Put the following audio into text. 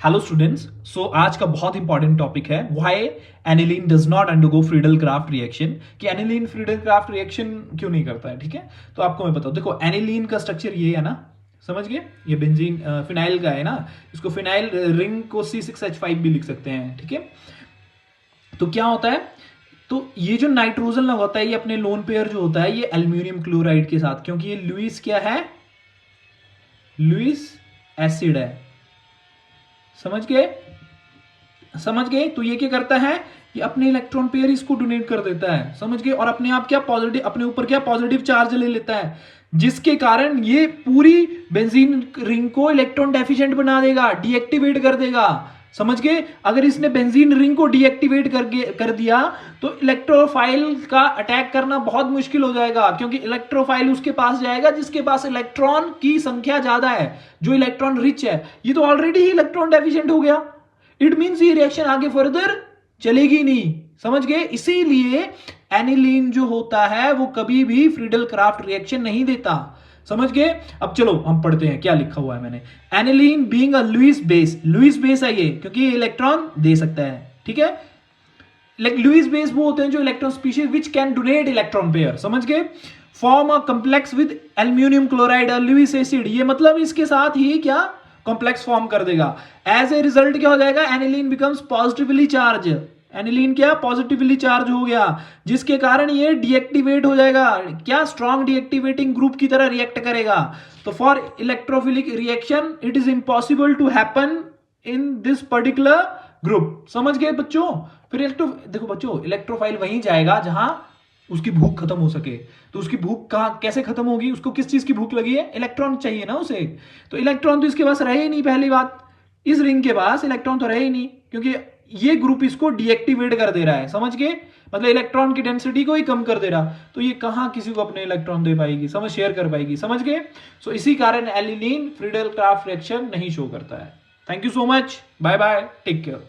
Hello students, सो आज का बहुत इंपॉर्टेंट टॉपिक है why aniline does not undergo Friedel Crafts reaction. कि एनिलीन फ्रीडल क्राफ्ट रिएक्शन क्यों नहीं करता है। ठीक है, तो आपको मैं बताऊं। देखो, एनिलीन का स्ट्रक्चर ये है ना, समझ गए? ये बेंजीन फिनाइल का है ना, इसको फिनाइल रिंग को C6H5 भी लिख सकते हैं। ठीक है, तो क्या होता है, तो ये जो नाइट्रोजन होता है, ये अपने लोन पेयर जो होता है ये एल्यूमिनियम क्लोराइड के साथ, क्योंकि ये लुईस क्या है, लुईस एसिड है। समझ गए? समझ गए? तो ये क्या करता है, ये अपने इलेक्ट्रॉन पेयर इसको डोनेट कर देता है। समझ गए? और अपने आप क्या पॉजिटिव, अपने ऊपर क्या पॉजिटिव चार्ज ले लेता है, जिसके कारण ये पूरी बेंजीन रिंग को इलेक्ट्रॉन डेफिशिएंट बना देगा, डीएक्टिवेट कर देगा। समझ गए? अगर इसने बेंजीन रिंग को डीएक्टिवेट कर दिया तो इलेक्ट्रोफाइल का अटैक करना बहुत मुश्किल हो जाएगा, क्योंकि इलेक्ट्रोफाइल उसके पास जाएगा जिसके पास इलेक्ट्रॉन की संख्या ज्यादा है, जो इलेक्ट्रॉन रिच है। ये तो ऑलरेडी ही इलेक्ट्रॉन डेफिशिएंट हो गया। इट मींस ये रिएक्शन आगे फर्दर चलेगी नहीं। समझ गए? इसीलिए एनिलीन जो होता है वो कभी भी फ्रीडल क्राफ्ट रिएक्शन नहीं देता। समझ गए? अब चलो हम पढ़ते हैं क्या लिखा हुआ है मैंने। Aniline being a Lewis base, Lewis base है ये क्योंकि ये इलेक्ट्रॉन दे सकता है। ठीक है, लुईस बेस वो होते हैं जो electron species which can donate electron pair. समझ गए? Form a complex with aluminium chloride और लुईस एसिड, ये मतलब इसके साथ ही क्या कॉम्प्लेक्स फॉर्म कर देगा। एज ए रिजल्ट क्या हो जाएगा, aniline becomes positively charge. Aniline क्या पॉजिटिवली चार्ज हो गया, जिसके कारण ये डीएक्टिवेट हो जाएगा, क्या स्ट्रॉन्ग डीएक्टिवेटिंग ग्रुप की तरह रिएक्ट करेगा। तो for electrophilic reaction it is impossible to happen in this particular group. समझ गए बच्चों? फिर देखो बच्चों, इलेक्ट्रोफाइल वहीं जाएगा जहां उसकी भूख खत्म हो सके। तो उसकी भूख कहां कैसे खत्म होगी, उसको किस चीज की भूख लगी है, इलेक्ट्रॉन चाहिए ना उसे। तो इलेक्ट्रॉन तो इसके पास रहे ही नहीं, पहली बात इस रिंग के पास इलेक्ट्रॉन तो रहे ही नहीं, क्योंकि ये ग्रुप इसको डीएक्टिवेट कर दे रहा है। समझ गए? मतलब इलेक्ट्रॉन की डेंसिटी को ही कम कर दे रहा, तो ये कहां किसी को अपने इलेक्ट्रॉन दे पाएगी, समझ शेयर कर पाएगी। समझ गए? सो इसी कारण एनिलीन फ्रीडल क्राफ्ट रिएक्शन नहीं शो करता है। Thank you so much, bye bye, take care.